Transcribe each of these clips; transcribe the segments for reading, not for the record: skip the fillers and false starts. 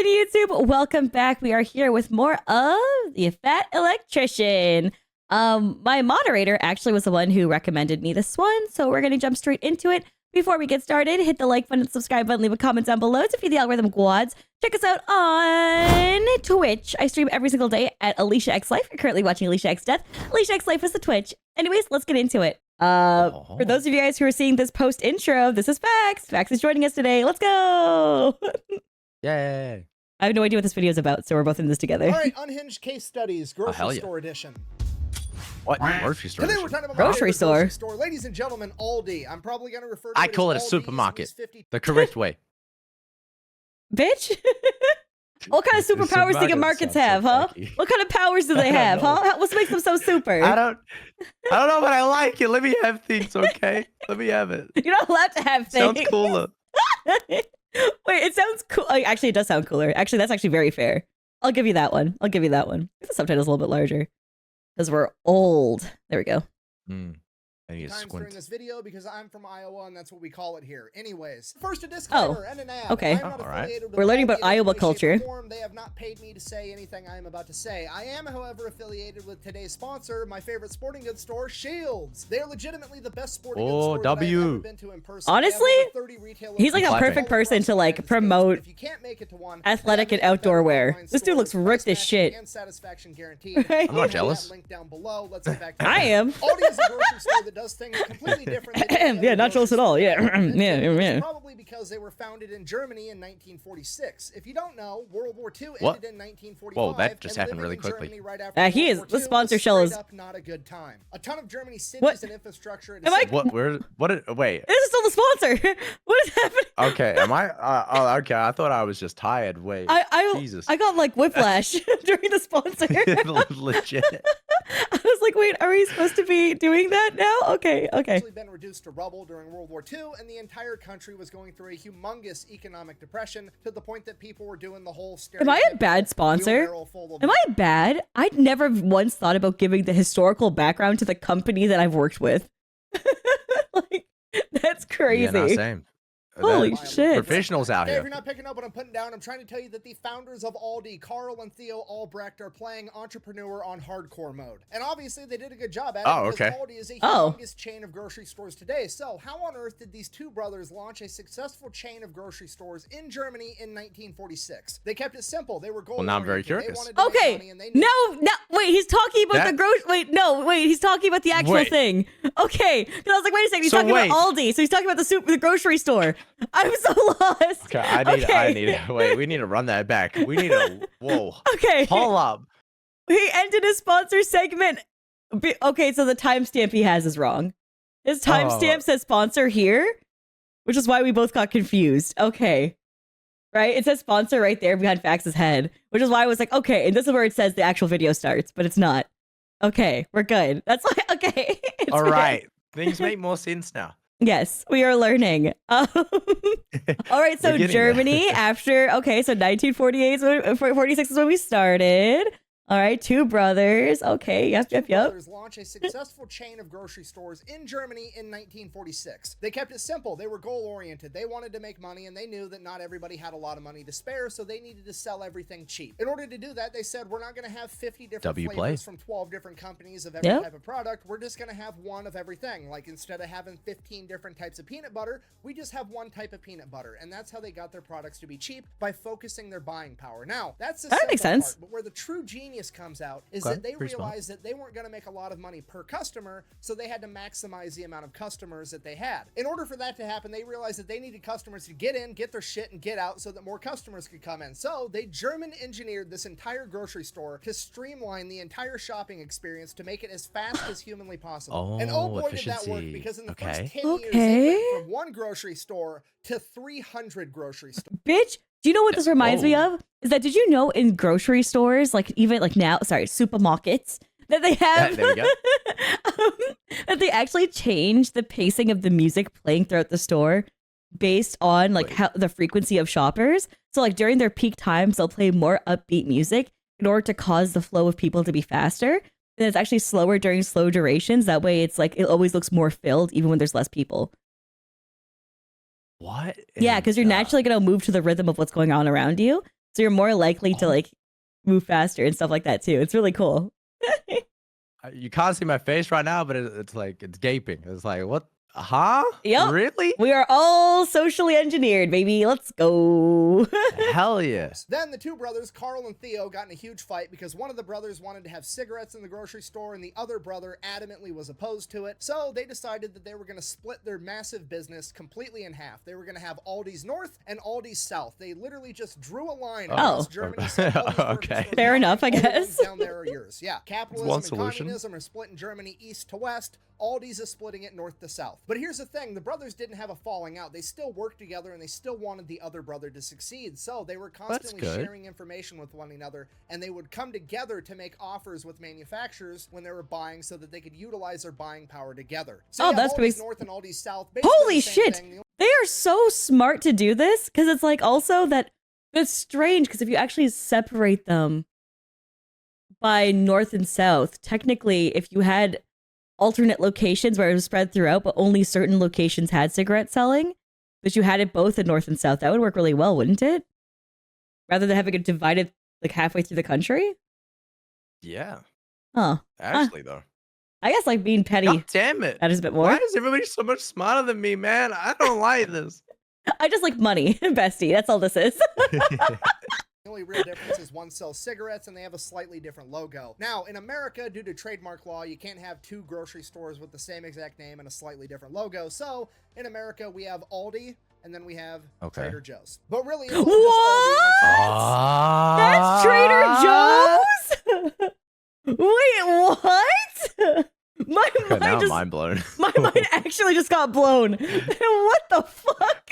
poppin' YouTube? Welcome back. We are here with more of the Fat Electrician. My moderator actually was the one who recommended me this one, so we're gonna jump straight into it. Before we get started, hit the like button, subscribe button, leave a comment down below to feed the algorithm quads. Check us out on Twitch. I stream every single day at Aliciaxlife. You're currently watching Aliciaxdeath. Aliciaxlife is the Twitch. Anyways, let's get into it. For those of you guys who are seeing this post intro, this is Fax. Fax is joining us today. Let's go. Yay. I have no idea what this video is about, so we're both in this together. All right, unhinged case studies, grocery store edition. What? Grocery store? Today we're talking about grocery store. Ladies and gentlemen, Aldi. I'm probably going to refer to I it call it a as Aldi's, supermarket. The correct way. Bitch. What kind of superpowers do markets have, huh? What kind of powers do they have, huh? What makes them so super? I don't know, but I like it. Let me have things, okay? Let me have it. You're not allowed to have things. Sounds cooler. Wait, it sounds cool. Actually, it does sound cooler. Actually, that's actually very fair. I'll give you that one. I'll give you that one. The subtitle's a little bit larger. Because we're old. There we go. I need to times squint. during this video because I'm from Iowa and that's what we call it here. Anyways, first a disclaimer and an ad. Okay. I am not affiliated with We're learning Aldi about in any Iowa way, shape, culture. or form. They have not paid me to say anything I am about to say. I am, however, affiliated with today's sponsor, my favorite sporting goods store, Shields. They are legitimately the best sporting goods store that I've ever been to in person. Honestly, They have over 30 retail he's like a locations perfect all person across to the like United promote States. If you can't make it to one, athletic they and have outdoor wear. online This dude looks stores, ripped as price shit. matching and satisfaction guaranteed. I'm not jealous. Link down below. Let's get back to I am. Aldi is a grocery store that does things completely different. Yeah, not jealous at all. Yeah. Yeah. Probably because they were founded in Germany in 1946. If you don't know, World War II ended in 1945. Whoa, that just and happened living really in quickly. Germany right after He World is. War The II sponsor was shell straight is. up not a good time. A ton of Germany's cities What? and infrastructure. Am I? Wait. This is still the sponsor. What is happening? Okay, am I? Okay, I thought I was just tired. Wait. Jesus. I got like whiplash during the sponsor. Legit. I was like, wait, are we supposed to be doing that now? Okay. Actually been reduced to rubble during World War II, and the entire country was going through a humongous economic depression to the point that people were doing the whole Am I a bad sponsor? wheelbarrow full of Am I bad? I'd never once thought about giving the historical background to the company that I've worked with. Like, that's crazy. Yeah, no, same. Holy shit. Professionals out Hey, if here. you're not picking up what I'm putting down, I'm trying to tell you that the founders of Aldi, Carl and Theo Albrecht, are playing entrepreneur on hardcore mode. And obviously they did a good job at it because okay. Aldi is a humongous chain of grocery stores today. So how on earth did these two brothers launch a successful chain of grocery stores in Germany in 1946? They kept it simple. They were goal Well, now I'm very oriented. curious. Okay. No, wait, he's talking about the he's talking about the actual thing. Okay. Because I was like, wait a second, he's talking about Aldi. So he's talking about the grocery store. I'm so lost. Okay, I need wait, we need to run that back. We need to whoa. Okay. Hold up. He ended his sponsor segment. Okay, so the timestamp he has is wrong. His timestamp says sponsor here, which is why we both got confused. Okay. Right? It says sponsor right there behind Fax's head, which is why I was like, okay, and this is where it says the actual video starts, but it's not. Okay, we're good. That's why, okay. All right. Things make more sense now. Yes, we are learning. All right, so Germany after, so 1948, 46 is when we started. All right, two brothers. Okay, yep. Brothers launch a successful chain of grocery stores in Germany in 1946. They kept it simple. They were goal-oriented. They wanted to make money, and they knew that not everybody had a lot of money to spare, so they needed to sell everything cheap. In order to do that, they said, we're not going to have 50 different flavors from 12 different companies of every type of product. We're just going to have one of everything. Like, instead of having 15 different types of peanut butter, we just have one type of peanut butter. And that's how they got their products to be cheap, by focusing their buying power. Now, that's the that makes sense. part, but where the true genius comes out is that they realized that they weren't going to make a lot of money per customer, so they had to maximize the amount of customers that they had. In order for that to happen, they realized that they needed customers to get in, get their shit, and get out so that more customers could come in. So they German engineered this entire grocery store to streamline the entire shopping experience to make it as fast as humanly possible. And oh boy, did that work, because in the first 10 years, they went from one grocery store to 300 grocery stores. Bitch, do you know what this reminds me of? Is that, did you know in grocery stores, like even like now, supermarkets, that they have, there we go. that they actually change the pacing of the music playing throughout the store based on like how the frequency of shoppers. So like during their peak times, they'll play more upbeat music in order to cause the flow of people to be faster. And it's actually slower during slow durations. That way it's like, it always looks more filled even when there's less people. What? Yeah, because you're naturally going to move to the rhythm of what's going on around you. So you're more likely to like move faster and stuff like that too. It's really cool. You can't see my face right now, but it's like, it's gaping. It's like, what? Huh? Yep. Really? We are all socially engineered, baby. Let's go. Hell yeah. Then the two brothers, Carl and Theo, got in a huge fight because one of the brothers wanted to have cigarettes in the grocery store and the other brother adamantly was opposed to it. So they decided that they were going to split their massive business completely in half. They were going to have Aldi's North and Aldi's South. They literally just drew a line across Germany. Okay. Fair enough, I guess. Down there are yours. Yeah. Capitalism and communism are splitting Germany east to west. Aldi's is splitting it north to south. But here's the thing, the brothers didn't have a falling out. They still worked together and they still wanted the other brother to succeed. So they were constantly sharing information with one another and they would come together to make offers with manufacturers when they were buying so that they could utilize their buying power together. So that's Aldi's North and Aldi's South. Holy shit. They are so smart to do this because it's like also that it's strange because if you actually separate them by north and south, technically if you had alternate locations where it was spread throughout, but only certain locations had cigarette selling, but you had it both in north and south, that would work really well, wouldn't it? Rather than having it divided like halfway through the country? Yeah. Huh. Actually, though. I guess like being petty. God damn it. That is a bit more. Why is everybody so much smarter than me, man? I don't like this. I just like money, bestie. That's all this is. The only real difference is one sells cigarettes and they have a slightly different logo. Now, in America, due to trademark law, you can't have two grocery stores with the same exact name and a slightly different logo. So, in America, we have Aldi and then we have Trader Joe's. But really, it's What? That's Trader Joe's? Wait, what? Now mind blown. My mind actually just got blown. What the fuck?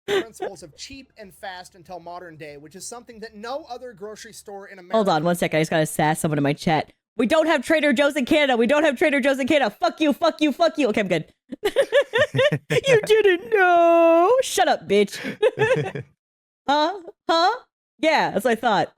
Principles of cheap and fast until modern day, which is something that no other grocery store in America. Hold on 1 second. I just gotta sass someone in my chat. We don't have Trader Joe's in Canada. We don't have Trader Joe's in Canada. Fuck you, fuck you, fuck you. Okay, I'm good. You didn't know. Shut up, bitch. Huh? Yeah, that's what I thought.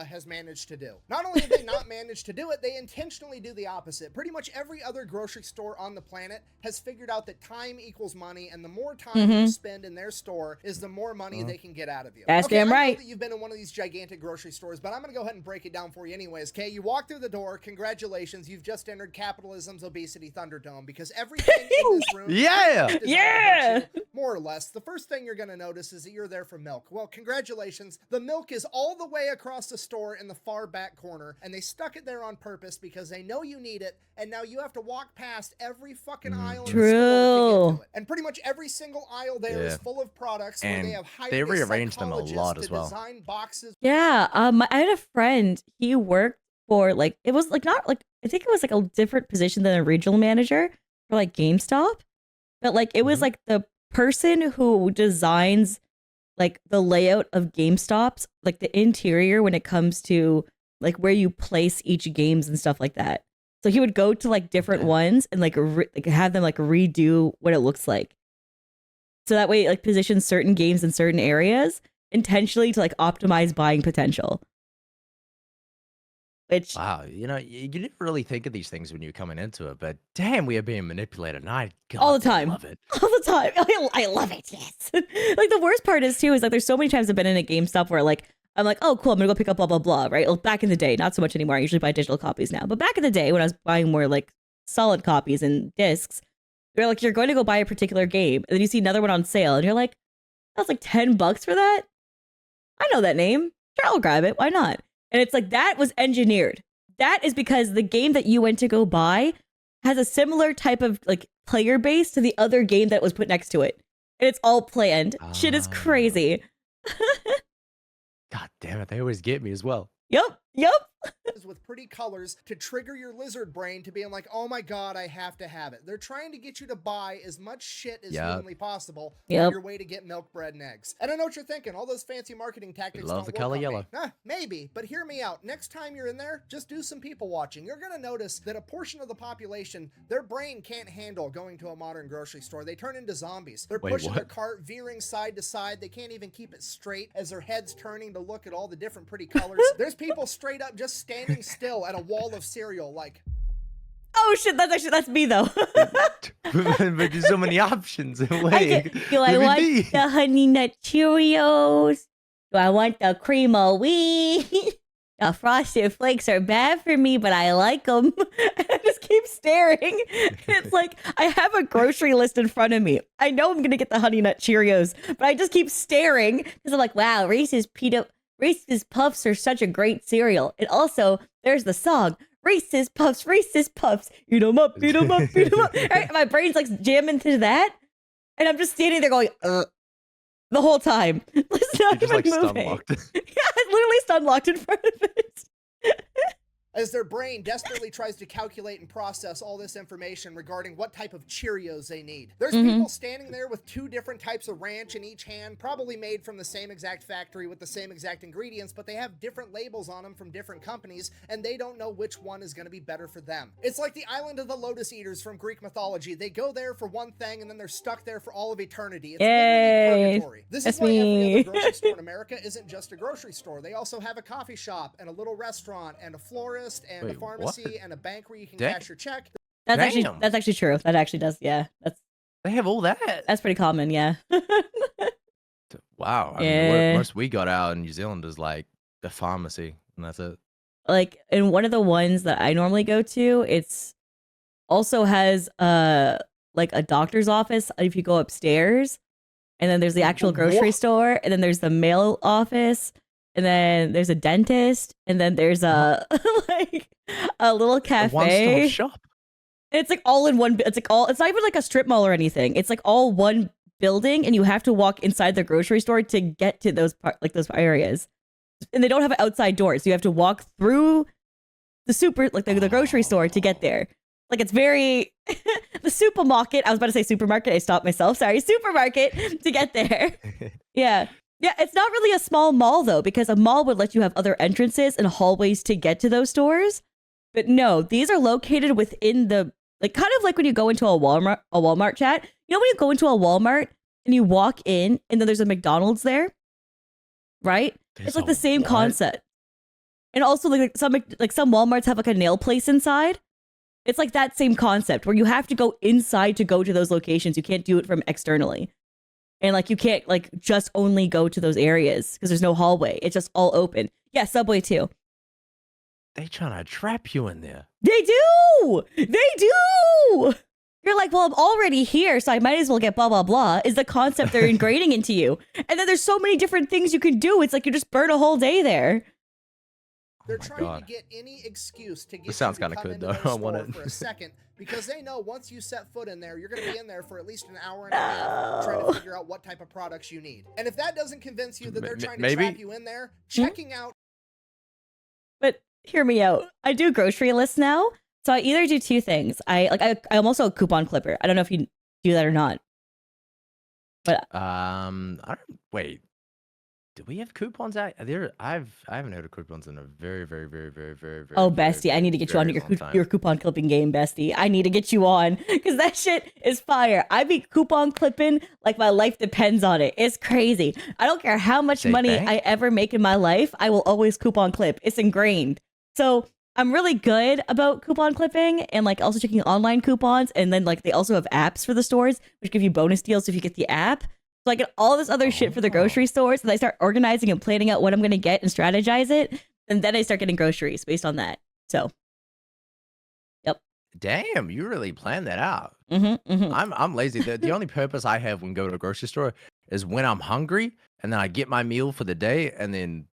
Has managed to do. Not only have they not managed to do it, they intentionally do the opposite. Pretty much every other grocery store on the planet has figured out that time equals money, and the more time you spend in their store is the more money they can get out of you. That's damn right. I know that you've been in one of these gigantic grocery stores, but I'm going to go ahead and break it down for you anyways, okay? You walk through the door, congratulations, you've just entered capitalism's obesity thunderdome, because everything in this room yeah, more or less. The first thing you're going to notice is that you're there for milk. Well, congratulations. The milk is all the way across the store in the far back corner, and they stuck it there on purpose because they know you need it, and now you have to walk past every fucking aisle in the store to get to it. And pretty much every single aisle there is full of products where they have hired rearranged them a lot as well. Design boxes. Yeah, I had a friend. He worked for like it was like not like I think it was like a different position than a regional manager for like GameStop, but like it was like the person who designs like the layout of GameStops, like the interior when it comes to like where you place each games and stuff like that. So he would go to like different ones and like have them like redo what it looks like. So that way it like positions certain games in certain areas intentionally to like optimize buying potential. Which wow, you know, you didn't really think of these things when you're coming into it, but damn, we are being manipulated. And I all the time. love it. All the time. I love it. Yes. Like the worst part is too is like there's so many times I've been in a GameStop where like I'm like, oh cool, I'm gonna go pick up blah blah blah, right? Well, back in the day, not so much anymore. I usually buy digital copies now, but back in the day when I was buying more like solid copies and discs, they're like, you're going to go buy a particular game, and then you see another one on sale, and you're like, that's like $10 for that. I know that name. Sure, I'll grab it. Why not? And it's like that was engineered. That is because the game that you went to go buy has a similar type of like player base to the other game that was put next to it. And it's all planned. Shit is crazy. God damn it, they always get me as well. Yep. With pretty colors to trigger your lizard brain to being like, oh my god, I have to have it. They're trying to get you to buy as much shit as humanly possible on your way to get milk, bread, and eggs. I don't know what you're thinking. All those fancy marketing tactics love the color yellow. Maybe, but hear me out. Next time you're in there, just do some people watching. You're gonna notice that a portion of the population, their brain can't handle going to a modern grocery store. They turn into zombies. They're pushing their cart, veering side to side. They can't even keep it straight as their head's turning to look at all the different pretty colors. There's people straight up just standing still at a wall of cereal like, oh shit, that's me though. But there's so many options. I want the Honey Nut Cheerios, Do I want the cream of wheat? The frosted flakes are bad for me, but I like them. And I just keep staring. It's like I have a grocery list in front of me. I know I'm gonna get the Honey Nut Cheerios, but I just keep staring because I'm like, wow, Reese's Puffs are such a great cereal. And also, there's the song, Reese's Puffs, eat 'em up, eat 'em up, eat 'em up. Right? My brain's like jamming to that, and I'm just standing there going, the whole time. It's not You're just even like moving. stun-locked. Yeah, it's literally stun locked in front of it. As their brain desperately tries to calculate and process all this information regarding what type of Cheerios they need. There's people standing there with 2 different types of ranch in each hand, probably made from the same exact factory with the same exact ingredients, but they have different labels on them from different companies, and they don't know which one is going to be better for them. It's like the island of the Lotus Eaters from Greek mythology. They go there for one thing, and then they're stuck there for all of eternity. It's literally purgatory. This is why every other grocery store in America isn't just a grocery store. They also have a coffee shop, and a little restaurant, and a florist, and a pharmacy, and a bank where you can cash your check. That's actually true. That actually does. Yeah, They have all that. that's pretty common. Yeah. Wow. I mean, what most we got out in New Zealand is like the pharmacy, and that's it. Like in one of the ones that I normally go to, it's also has like a doctor's office if you go upstairs, and then there's the actual grocery store, and then there's the mail office, and then there's a dentist, and then there's a like a little cafe. One-stop shop. It's like all in one. It's not even like a strip mall or anything. It's like all one building, and you have to walk inside the grocery store to get to those those areas. And they don't have outside doors, so you have to walk through the grocery store to get there. Like it's very the supermarket. I was about to say supermarket. I stopped myself. Sorry, supermarket to get there. Yeah. Yeah, it's not really a small mall, though, because a mall would let you have other entrances and hallways to get to those stores. But no, these are located within the, like, kind of like when you go into a Walmart chat. You know when you go into a Walmart and you walk in and then there's a McDonald's there? Right? It's like the same concept. And also, like some Walmarts have like a nail place inside. It's like that same concept where you have to go inside to go to those locations. You can't do it from externally. And like you can't like just only go to those areas because there's no hallway. It's just all open. Yeah, Subway too. They trying to trap you in there. They do. You're like, well, I'm already here, so I might as well get blah blah blah. Is the concept they're ingraining into you? And then there's so many different things you can do. It's like you just burn a whole day there. They're trying to get any excuse to get this sounds kind of good though. I want it for a second, because they know once you set foot in there, you're going to be in there for at least an hour and a half trying to figure out what type of products you need. And if that doesn't convince you that they're trying to trap you in there, checking out. But hear me out. I do grocery lists now, so I either do 2 things. I'm also a coupon clipper. I don't know if you do that or not. But I don't wait. Do we have coupons out there? I haven't heard of coupons in a very oh, bestie, I need to get you on your coupon clipping game, bestie. I need to get you on because that shit is fire. I be coupon clipping like my life depends on it. It's crazy. I don't care how much money I ever make in my life. I will always coupon clip. It's ingrained. So I'm really good about coupon clipping and like also checking online coupons. And then like they also have apps for the stores which give you bonus deals if you get the app. So I get all this other shit for the grocery stores, and I start organizing and planning out what I'm going to get and strategize it, and then I start getting groceries based on that. So, yep. Damn, you really planned that out. I'm lazy. The only purpose I have when going to a grocery store is when I'm hungry, and then I get my meal for the day, and then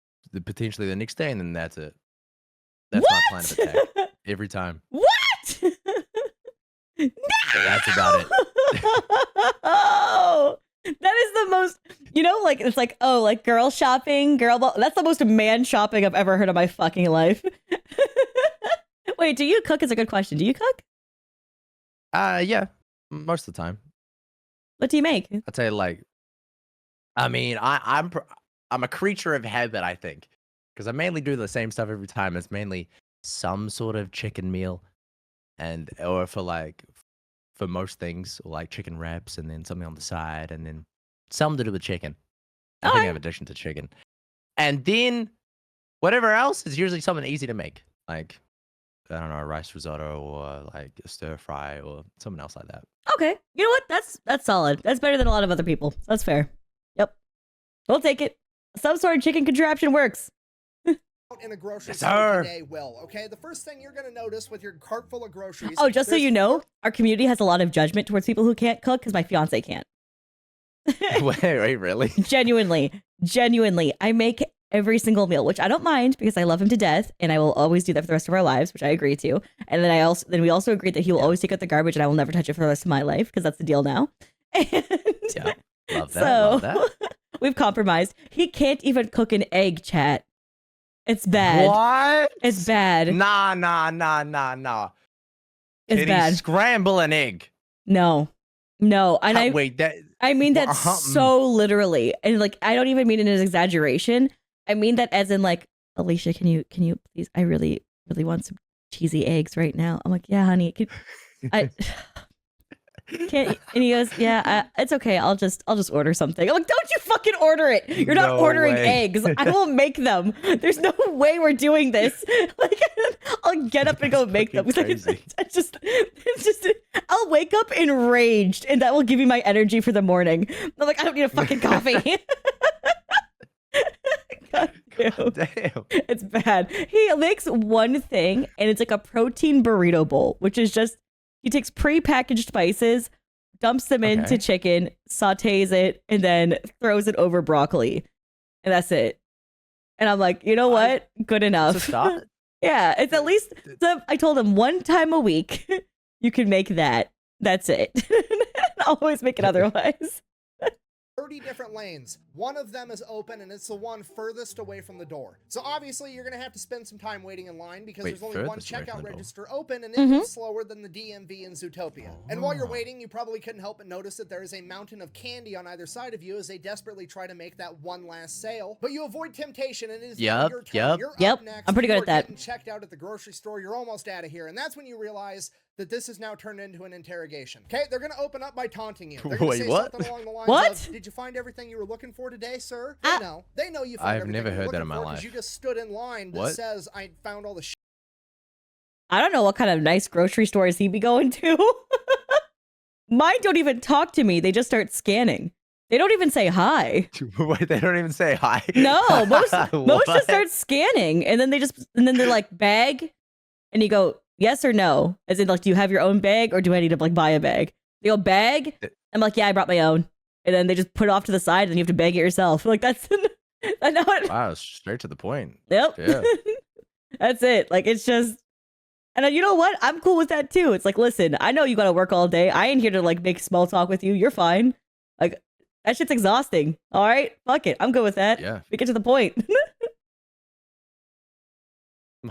potentially the next day, and then that's it. That's my plan of attack every time. What? No! So that's about it. That is the most, like, it's like, oh, like girl shopping, that's the most man shopping I've ever heard of my fucking life. Wait, do you cook is a good question. Do you cook? Yeah, most of the time. What do you make? I'd say like, I mean, I'm a creature of habit, I think, because I mainly do the same stuff every time. It's mainly some sort of chicken meal, or for most things, like chicken wraps, and then something on the side, and then something to do with chicken. I think I have addiction to chicken. And then whatever else is usually something easy to make. Like, I don't know, a rice risotto or like a stir fry or something else like that. Okay. You know what? That's solid. That's better than a lot of other people. That's fair. Yep. We'll take it. Some sort of chicken contraption works. In a grocery Yes, store sir. today will, okay? The first thing you're going to notice with your cart full of groceries... Oh, just so you know, our community has a lot of judgment towards people who can't cook because my fiance can't. Wait, really? Genuinely. I make every single meal, which I don't mind because I love him to death and I will always do that for the rest of our lives, which I agree to. And then we also agreed that he will always take out the garbage and I will never touch it for the rest of my life because that's the deal now. And Yeah, love that. so Love that. we've compromised. He can't even cook an egg, chat. It's bad. What? It's bad. Nah. It's Can bad. he scramble an egg? No. And Wait, that. I mean that Uh-huh. so literally. And like I don't even mean it as exaggeration. I mean that as in like, Alicia, can you please, I really want some cheesy eggs right now. I'm like, yeah, honey. And he goes, yeah, it's okay. I'll just order something. I'm like, don't you fucking order it. You're not No ordering way. eggs. I will make them. There's no way we're doing this. Like, I'll get up and go make them. fucking It's crazy. it's just, I'll wake up enraged and that will give me my energy for the morning. I'm like, I don't need a fucking coffee. God damn. Damn. It's bad. He makes one thing and it's like a protein burrito bowl, which is just, he takes pre-packaged spices, dumps them into Okay. chicken, sautés it, and then throws it over broccoli. And that's it. And I'm like, you know what? Good enough. It's a start. Yeah, it's at least, so I told him one time a week, you can make that. That's it. I'll always make it otherwise. 30 different lanes. One of them is open and it's the one furthest away from the door. So obviously you're going to have to spend some time waiting in line because Wait, there's only one furthest away from checkout the door. register open and it Mhm. moves slower than the DMV in Zootopia. And while you're Oh. waiting, you probably couldn't help but notice that there is a mountain of candy on either side of you as they desperately try to make that one last sale. But you avoid temptation and it is now Yup, your turn. yup. You're Yep, up next. I'm pretty You good are at that. Getting checked out at the grocery store. You're almost out of here. And that's when you realize that this has now turned into an interrogation. Okay, they're going to open up by taunting you. They're going to Wait, say what? something along the lines What? of, did you find everything you were looking for today, sir? Ah. They know you found I've everything never you're heard that looking in my for 'cause life. you just stood in line that What? says, I found all the shit. I don't know what kind of nice grocery stores he be going to. Mine don't even talk to me. They just start scanning. They don't even say hi. Wait, they don't even say hi. No, most just What? start scanning, and then they're like, bag, and you go yes or no, as in like, do you have your own bag or do I need to like buy a bag? They go bag. I'm like, yeah, I brought my own, and then they just put it off to the side, and you have to bag it yourself. Like that's I know it. Wow, straight to the point. Yep. Yeah. That's it. Like it's just, and you know what? I'm cool with that too. It's like, listen, I know you gotta work all day. I ain't here to like make small talk with you. You're fine. Like that shit's exhausting. All right, fuck it. I'm good with that. Yeah. We get to the point.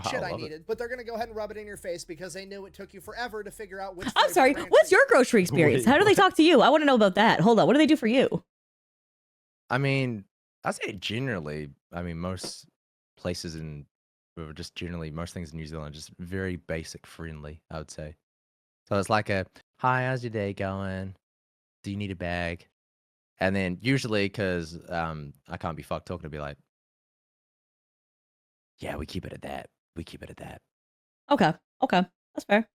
Shit I love it. needed, but they're gonna go ahead and rub it in your face because they knew it took you forever to figure out which. I'm flavor sorry. ranch What's that your grocery experience? Wait, How do they what? talk to you? I want to know about that. Hold on. What do they do for you? I mean, I say generally, I mean, most places or just generally, most things in New Zealand are just very basic friendly, I would say. So it's like hi, how's your day going? Do you need a bag? And then usually, because I can't be fucked talking to be like, yeah, we keep it at that. We keep it at that. Okay. That's fair.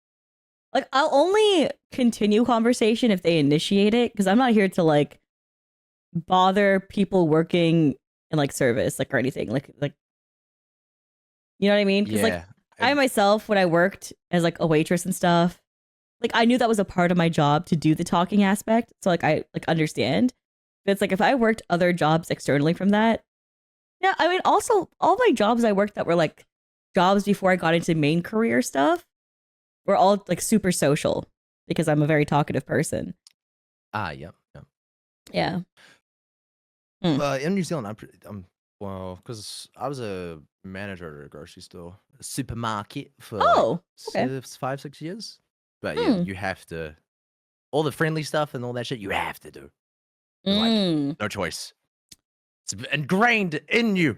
Like, I'll only continue conversation if they initiate it, because I'm not here to like bother people working in like service, like or anything. Like you know what I mean? Because like Yeah. I myself, when I worked as like a waitress and stuff, like I knew that was a part of my job to do the talking aspect. So like I like understand. But it's like if I worked other jobs externally from that, yeah. I mean, also all my jobs I worked that were like jobs before I got into main career stuff were all like super social because I'm a very talkative person. Yep. Yeah. In New Zealand, well, because I was a manager at a grocery store, a supermarket for Oh, okay. 5-6 years. But yeah, you have to, all the friendly stuff and all that shit, you have to do. Like, no choice. It's ingrained in you.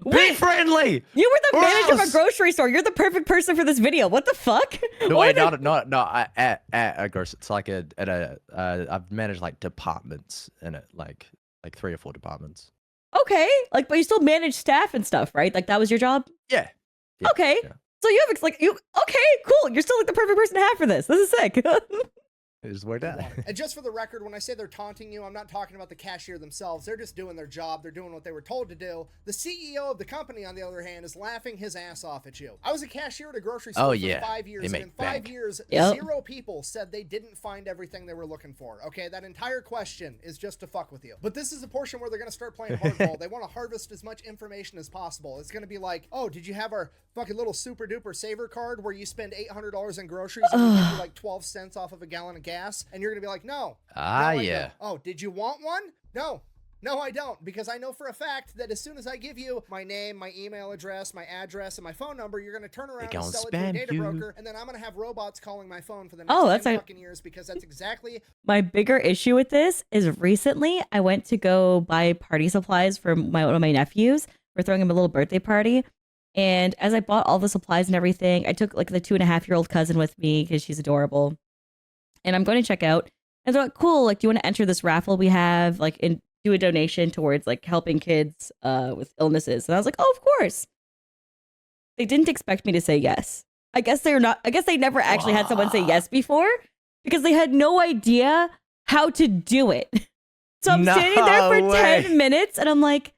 Be Wait, friendly. you were the Or manager of a else- grocery store. You're the perfect person for this video. What the fuck? No, Why wait, the- no. At a grocery, it's like I've managed like departments in it, like 3 or 4 departments. Okay, like, but you still manage staff and stuff, right? Like that was your job. Yeah. Okay. yeah. So you have like you. Okay, cool. You're still like the perfect person to have for this. This is sick. It just worked out. And just for the record, when I say they're taunting you, I'm not talking about the cashier themselves. They're just doing their job. They're doing what they were told to do. The CEO of the company, on the other hand, is laughing his ass off at you. I was a cashier at a grocery store for 5 years, and in 5 years, 0 people said they didn't find everything they were looking for. Okay, that entire question is just to fuck with you. But this is a portion where they're going to start playing hardball. They want to harvest as much information as possible. It's going to be like, oh, did you have our fucking little super duper saver card where you spend $800 in groceries and we give you like 12 cents off of a gallon of gas? And you're going to be like, no. Yeah. Oh, did you want one? No, I don't, because I know for a fact that as soon as I give you my name, my email address, my address, and my phone number, you're going to turn around and sell it to a data broker, and then I'm going to have robots calling my phone for the next 10 fucking years, because that's exactly... My bigger issue with this is recently I went to go buy party supplies for one of my nephews. We're throwing him a little birthday party. And as I bought all the supplies and everything, I took like the 2.5-year-old cousin with me because she's adorable. And I'm going to check out. And they're like, cool, like, do you want to enter this raffle we have? Like, and do a donation towards, like, helping kids with illnesses. And I was like, oh, of course. They didn't expect me to say yes. I guess they never actually had someone say yes before because they had no idea how to do it. So I'm standing there for 10 minutes and I'm like,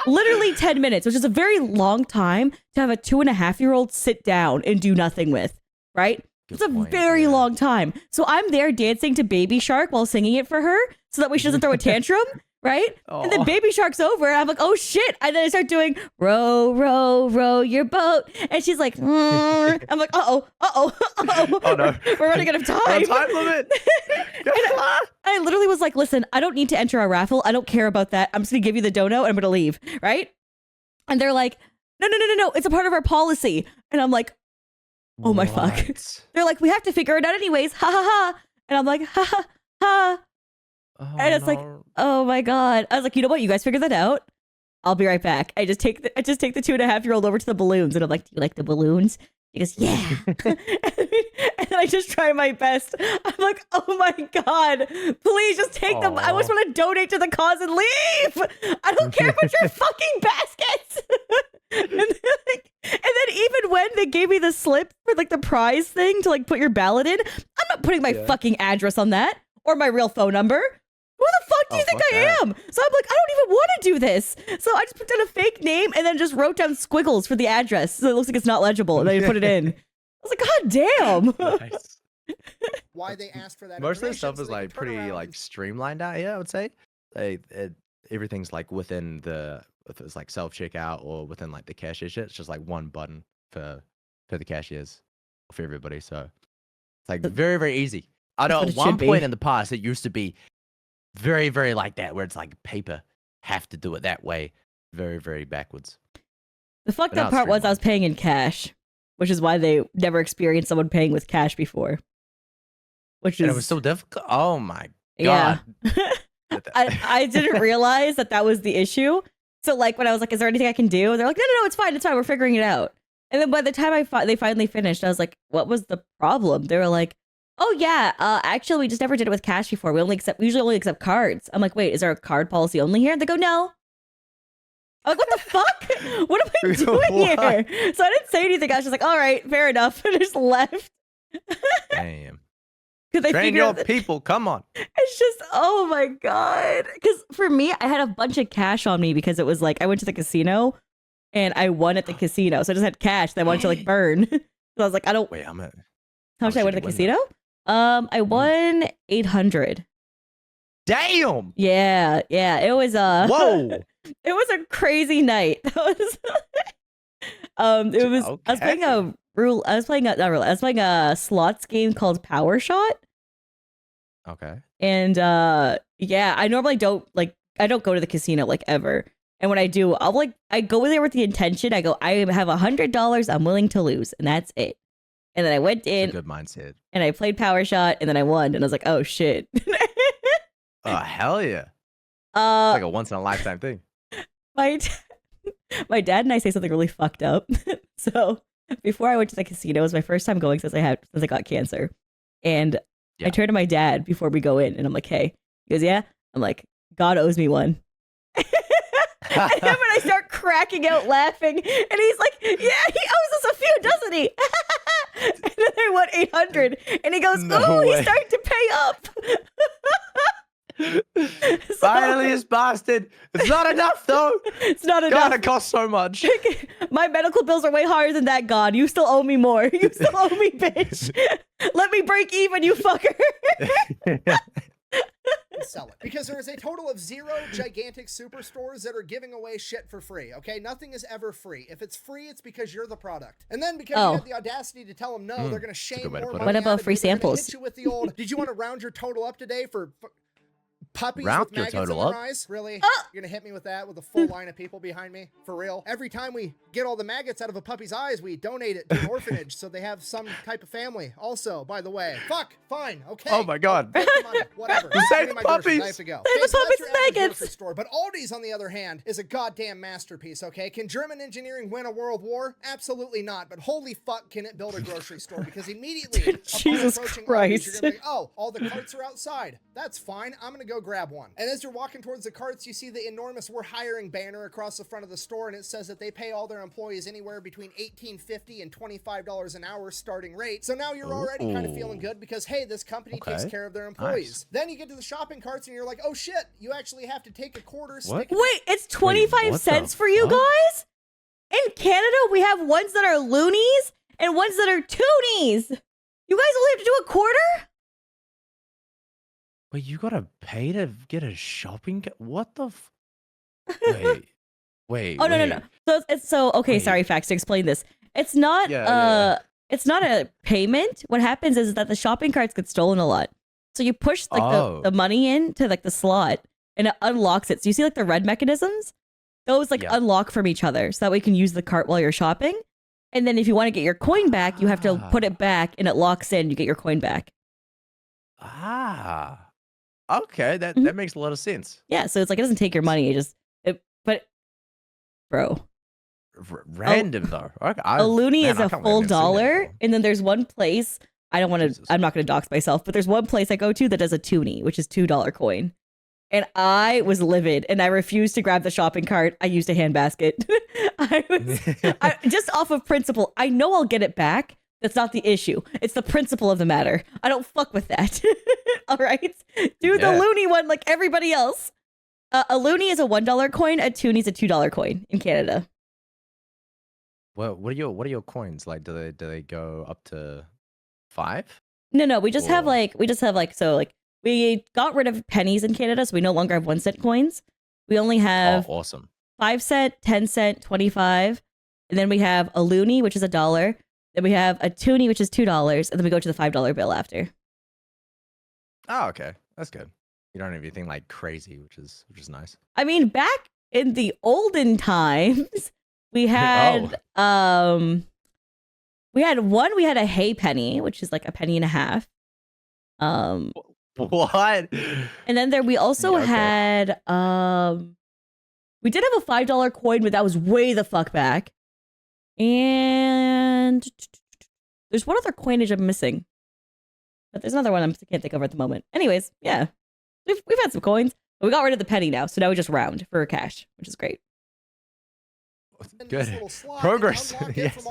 literally 10 minutes, which is a very long time to have a 2.5-year-old sit down and do nothing with, right? It's a very long time. So I'm there dancing to Baby Shark while singing it for her so that way she doesn't throw a tantrum, right? And then Baby Shark's over. And I'm like, oh shit. And then I start doing row, row, row your boat. And she's like, I'm like, oh no. We're running out of time. Time limit. I literally was like, listen, I don't need to enter a raffle. I don't care about that. I'm just going to give you the dono and I'm going to leave, right? And they're like, no. It's a part of our policy. And I'm like, oh my fuck. They're like, we have to figure it out anyways. Ha ha ha. And I'm like, ha ha ha. And it's like, oh my God. I was like, you know what? You guys figure that out. I'll be right back. I just take the 2.5-year-old over to the balloons. And I'm like, do you like the balloons? He goes, yeah. And I just try my best. I'm like, oh my God, please just take them. I just want to donate to the cause and leave. I don't care about your fucking baskets. And then even when they gave me the slip for like the prize thing to like put your ballot in, I'm not putting my fucking address on that or my real phone number. Who the fuck do you think I am? So I'm like, I don't even want to do this. So I just put down a fake name and then just wrote down squiggles for the address. So it looks like it's not legible. And then I put it in. I was like, God damn. Nice. Why they asked for that? Most of the stuff is like pretty like streamlined out here, I would say. Everything's like within if it's like self-checkout or within like the cashier shit. It's just like one button for the cashiers for everybody. So it's like very, very easy. I know at one point in the past, it used to be very, very like that, where it's like paper, have to do it that way. Very, very backwards. The fucked up part was I was paying in cash, which is why they never experienced someone paying with cash before. And it was so difficult. Oh my God. Yeah. I didn't realize that was the issue. So like when I was like, is there anything I can do? They're like, no, it's fine. We're figuring it out. And then by the time they finally finished, I was like, what was the problem? They were like, oh yeah, actually we just never did it with cash before. We usually only accept cards. I'm like, wait, is there a card policy only here? And they go, no. I'm like, what the fuck? What am I doing here? So I didn't say anything. I was just like, all right, fair enough. And I just left. Damn. Train your people, come on. It's just, oh my God. Because for me, I had a bunch of cash on me because it was like, I went to the casino and I won at the casino. So I just had cash that I wanted to like burn. So I was like, I don't. Wait, how much did I win at the casino? I won 800. Damn. Yeah. It was whoa. It was a crazy night. It was okay. I was playing a slots game called Power Shot. Okay. And I normally don't go to the casino like ever. And when I do, I go there with the intention. I go, I have $100 I'm willing to lose, and that's it. And then I went in. That's a good mindset. And I played Power Shot, and then I won. And I was like, oh shit. Oh hell yeah. It's like a once in a lifetime thing. My dad and I say something really fucked up. So before I went to the casino, it was my first time going since I got cancer. And I turned to my dad before we go in, and I'm like, hey. He goes, yeah? I'm like, God owes me one. And then when I start cracking out laughing, and he's like, yeah, he owes us a few, doesn't he? And then I went 800. And he goes, No ooh, way. he's starting to pay up. Finally, this bastard. It's not enough, though. It's not enough. God, it costs so much. My medical bills are way higher than that, God. You still owe me more. You still owe me, bitch. Let me break even, you fucker. Sell it, because there is a total of 0 gigantic superstores that are giving away shit for free. Okay, nothing is ever free. If it's free, it's because you're the product. And then because you have the audacity to tell them no, they're gonna shame more money. What about out of free you. They're gonna samples? hit you with the old, did you want to round your total up today for puppies Round with your maggots in total their up? eyes? Really? You're gonna hit me with that with a full line of people behind me? For real? Every time we get all the maggots out of a puppy's eyes, we donate it to an orphanage so they have some type of family. Also, by the way, fuck, fine, okay. Oh my God. Take the money, whatever. Save Give me my puppies. groceries, I have to go. Save the So that's puppies your and average maggots. grocery store. But Aldi's, on the other hand, is a goddamn masterpiece, okay? Can German engineering win a world war? Absolutely not. But holy fuck, can it build a grocery store? Because immediately, upon Jesus approaching Christ. Aldi's, you're gonna be like, oh, all the carts are outside. That's fine. I'm gonna go grab one. And as you're walking towards the carts, you see the enormous "We're hiring" banner across the front of the store, and it says that they pay all their employees anywhere between $18.50 and $25 an hour starting rate. So now you're already kind of feeling good because, hey, this company takes care of their employees. Then you get to the shopping carts and you're like, oh shit, you actually have to take a quarter, stick it. Wait, it's 25 what cents the for you fuck? guys? In Canada, we have ones that are loonies and ones that are toonies. You guys only have to do a quarter? Wait, you gotta pay to get a shopping? What the? Wait. Oh, no. So it's okay, Wait. sorry, Fax, to explain this. It's not Yeah. it's not a payment. What happens is that the shopping carts get stolen a lot. So you push like the money into like the slot and it unlocks it. So you see like the red mechanisms? Those like unlock from each other so that way you can use the cart while you're shopping. And then if you want to get your coin back, you have to put it back and it locks in, you get your coin back. Okay, that makes a lot of sense. Yeah, so it's like it doesn't take your money, bro. Random though. Okay, A loony is I a can't believe full I've never seen that dollar, before. and then there's one place I'm not gonna dox myself, but there's one place I go to that does a toonie, which is $2 coin. And I was livid, and I refused to grab the shopping cart. I used a handbasket. I just off of principle. I know I'll get it back. That's not the issue. It's the principle of the matter. I don't fuck with that. All right? Do the loony one like everybody else. A loony is a $1 coin. A toonie is a $2 coin in Canada. Well, what are your coins like? Do they go up to 5? No. We got rid of pennies in Canada, so we no longer have 1 cent coins. We only have awesome. 5 cent, 10 cent, 25, and then we have a loony, which is $1. Then we have a toonie, which is $2, and then we go to the $5 bill after. Oh, okay, that's good. You don't have anything like crazy, which is nice. I mean, back in the olden times, we had we had a hay penny, which is like a penny and a half. What? And then we also had we did have a $5 coin, but that was way the fuck back. And there's one other coinage I'm missing, but there's another one I can't think of at the moment. Anyways, yeah, we've had some coins, but we got rid of the penny now, so now we just round for cash, which is great. Good progress. Yes.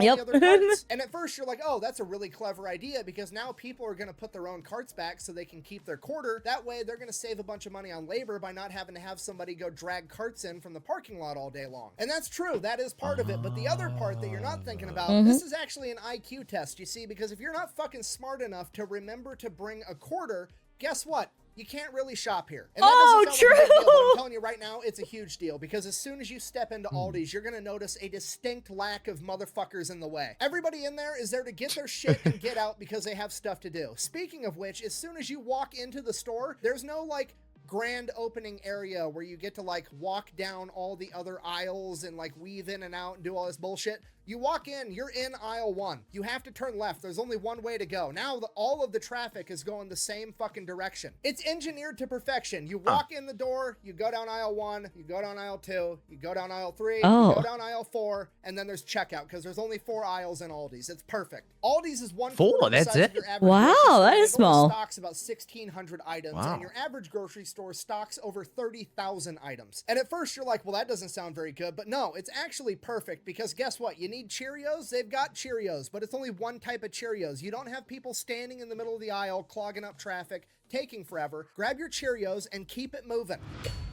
And at first you're like, oh, that's a really clever idea because now people are going to put their own carts back so they can keep their quarter. That way they're going to save a bunch of money on labor by not having to have somebody go drag carts in from the parking lot all day long. And that's true. That is part of it. But the other part that you're not thinking about, this is actually an IQ test, you see, because if you're not fucking smart enough to remember to bring a quarter, guess what? You can't really shop here. And that doesn't sound like a big deal, but I'm telling you right now, it's a huge deal because as soon as you step into Aldi's, you're going to notice a distinct lack of motherfuckers in the way. Everybody in there is there to get their shit and get out because they have stuff to do. Speaking of which, as soon as you walk into the store, there's no like grand opening area where you get to like walk down all the other aisles and like weave in and out and do all this bullshit. You walk in, you're in aisle 1. You have to turn left. There's only one way to go. Now all of the traffic is going the same fucking direction. It's engineered to perfection. You walk in the door, you go down aisle 1, you go down aisle 2, you go down aisle 3, you go down aisle 4, and then there's checkout because there's only 4 aisles in Aldi's. It's perfect. Aldi's is 1/4 that's the size it? of your average Wow, grocery store, that and is it only small. stocks about 1,600 items, and your average grocery store stocks over 30,000 items. And at first you're like, well, that doesn't sound very good, but no, it's actually perfect because guess what? You need Cheerios? They've got Cheerios, but it's only one type of Cheerios. You don't have people standing in the middle of the aisle, clogging up traffic, taking forever. Grab your Cheerios and keep it moving.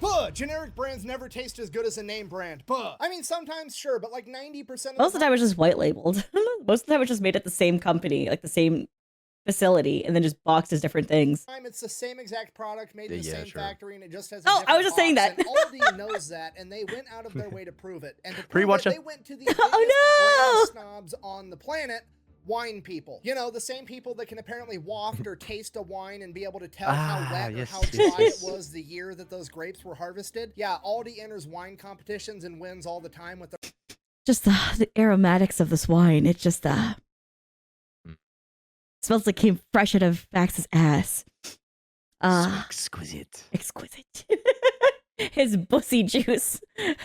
Buh! Generic brands never taste as good as a name brand. Buh! I mean, sometimes, sure, but like 90% of Most of the time it's just white labeled. Most of the time it's just made at the same company, like the same facility, and then just boxed as different things. It's the same exact product made in the same factory, and it just has I was just saying that. And Aldi knows that, and they went out of their way to prove it. And to prove it, they went to the biggest brand snobs on the planet, wine people. You know, the same people that can apparently waft or taste a wine and be able to tell how wet or how dry it was the year that those grapes were harvested. Yeah, Aldi enters wine competitions and wins all the time with their... Just the aromatics of this wine. It just smells like it came fresh out of Max's ass. So exquisite. Exquisite. His bussy juice. I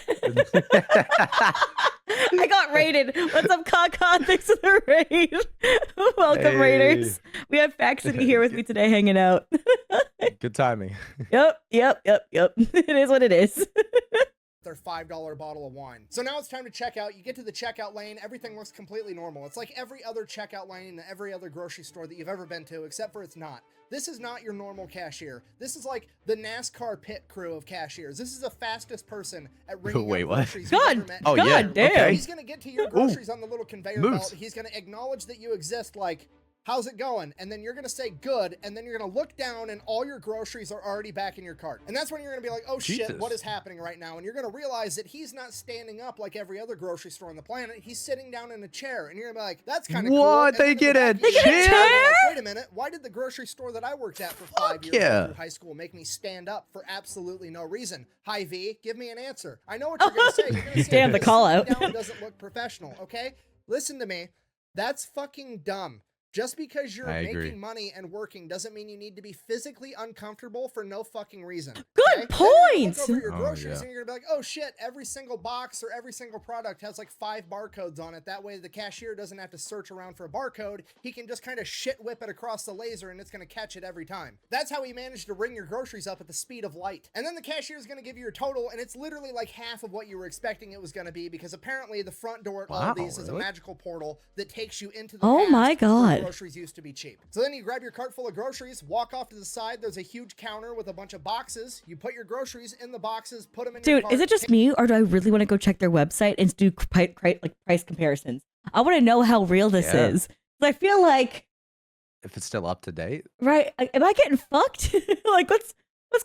got raided. What's up, Kaka? Thanks for the raid. Welcome, Raiders. We have Faxity here with me today hanging out. Good timing. Yep. It is what it is. Their $5 bottle of wine. So now it's time to check out. You get to the checkout lane, everything looks completely normal. It's like every other checkout lane in every other grocery store that you've ever been to, except for it's not. This is not your normal cashier. This is like the NASCAR pit crew of cashiers. This is the fastest person at ringing up groceries you've ever met. Oh, yeah. Damn. Okay. He's gonna get to your groceries on the little conveyor belt. He's gonna acknowledge that you exist, like, how's it going? And then you're gonna say good, and then you're gonna look down and all your groceries are already back in your cart. And that's when you're gonna be like, oh shit, what is happening right now? And you're gonna realize that he's not standing up like every other grocery store on the planet. He's sitting down in a chair. And you're gonna be like, that's kind of cool. What? They get a chair? Wait a minute, why did the grocery store that I worked at for 5 years through high school make me stand up for absolutely no reason? Hi V, give me an answer. I know what you're gonna say. You're gonna say damn, the call out. Down doesn't look professional, okay? Listen to me. That's fucking dumb. Just because you're making money and working doesn't mean you need to be physically uncomfortable for no fucking reason. Good point. Look over your groceries and you're gonna be like, oh shit, every single box or every single product has like 5 barcodes on it. That way the cashier doesn't have to search around for a barcode. He can just kind of shit whip it across the laser and it's gonna catch it every time. That's how he managed to ring your groceries up at the speed of light. And then the cashier is gonna give you your total, and it's literally like half of what you were expecting it was gonna be, because apparently the front door at Aldi's is a magical portal that takes you into the past my God. Groceries used to be cheap. So then you grab your cart full of groceries, walk off to the side. There's a huge counter with a bunch of boxes. You put your groceries in the boxes, put them in your cart. Dude, is it just me, or do I really want to go check their website and do price comparisons? I want to know how real this is. I feel like, if it's still up to date, right? Am I getting fucked? Like, what's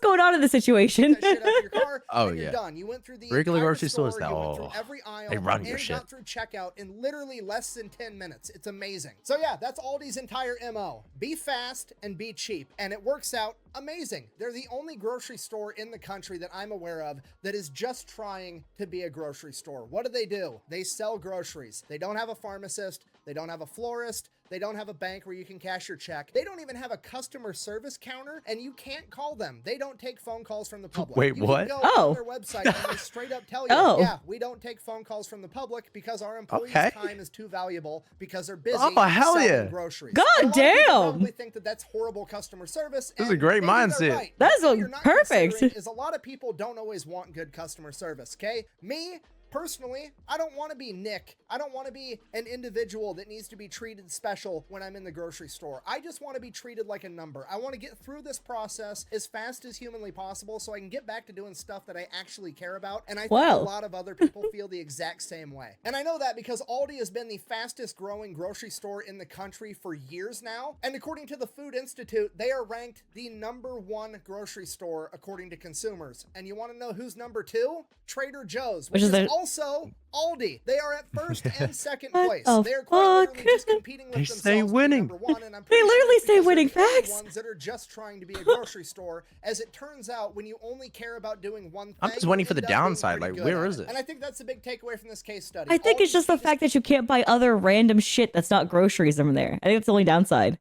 going on in this situation? That shit out of your car, and you're done. You went through the regular entire grocery stores store, now. you went through every aisle, They run your and shit. got through checkout in literally less than 10 minutes. It's amazing. So yeah, that's Aldi's entire MO. Be fast and be cheap, and it works out amazing. They're the only grocery store in the country that I'm aware of that is just trying to be a grocery store. What do? They sell groceries. They don't have a pharmacist. They don't have a florist. They don't have a bank where you can cash your check. They don't even have a customer service counter, and you can't call them. They don't take phone calls from the public. Wait, you what? Can go on their website and they straight up tell you, yeah, we don't take phone calls from the public because our employees' time is too valuable because they're busy selling groceries. God damn! People probably think that that's horrible customer service. This is a great mindset. Right. That's perfect. Is a lot of people don't always want good customer service, okay? Me, personally, I don't want to be Nick. I don't want to be an individual that needs to be treated special when I'm in the grocery store. I just want to be treated like a number. I want to get through this process as fast as humanly possible so I can get back to doing stuff that I actually care about. And I think a lot of other people feel the exact same way. And I know that because Aldi has been the fastest growing grocery store in the country for years now. And according to the Food Institute, they are ranked the #1 grocery store according to consumers. And you want to know who's #2? Trader Joe's, which is also Aldi. They are at first and second place. They are quite literally just competing with themselves. They winning. #1, and I'm they literally say winning facts. Ones that are just trying to be a grocery store. As it turns out, when you only care about doing one thing, I'm just waiting for the downside. Like, where is it? And I think that's a big takeaway from this case study. I think it's just the fact that you can't buy other random shit that's not groceries from there. I think that's the only downside.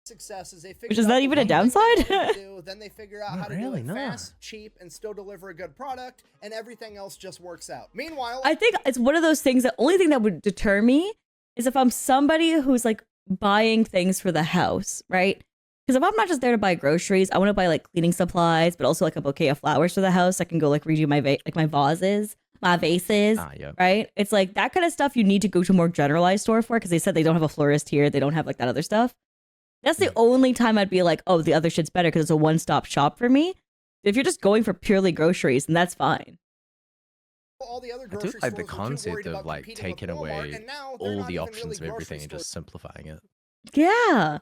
Success is they figure Which is that even a downside? Then they figure out how to do it fast, cheap, and still deliver a good product, and everything else just works out. Meanwhile, I think it's one of those things. The only thing that would deter me is if I'm somebody who's like buying things for the house, right? Because if I'm not just there to buy groceries, I want to buy like cleaning supplies, but also like a bouquet of flowers for the house. I can go like redo my my vases. my vases, right? It's like that kind of stuff you need to go to a more generalized store for because they said they don't have a florist here. They don't have like that other stuff. That's the only time I'd be like, oh, the other shit's better because it's a one-stop shop for me. If you're just going for purely groceries, then that's fine. All the other I do grocery like the stores were too concept worried of about like competing with taking Walmart, away and now they're all not the even options really of everything grocery and just stores. simplifying it. Yeah.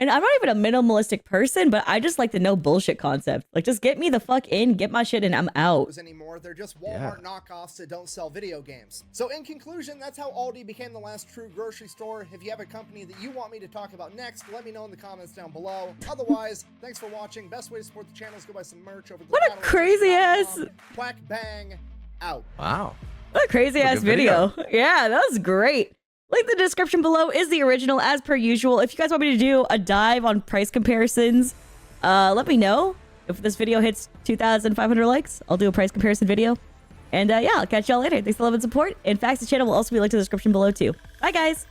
And I'm not even a minimalistic person, but I just like the no bullshit concept. Like, just get me the fuck in, get my shit, and I'm out. Anymore, they're just Walmart knockoffs that don't sell video games. So in conclusion, that's how Aldi became the last true grocery store. If you have a company that you want me to talk about next, let me know in the comments down below. Otherwise, thanks for watching. Best way to support the channel is go buy some merch over the What a crazy ass Quack bang out. Wow. What a crazy ass video. Yeah, that was great. Link in the description below is the original as per usual. If you guys want me to do a dive on price comparisons, let me know. If this video hits 2,500 likes, I'll do a price comparison video. And yeah, I'll catch y'all later. Thanks for the love and support. In fact, the channel will also be linked in the description below too. Bye guys.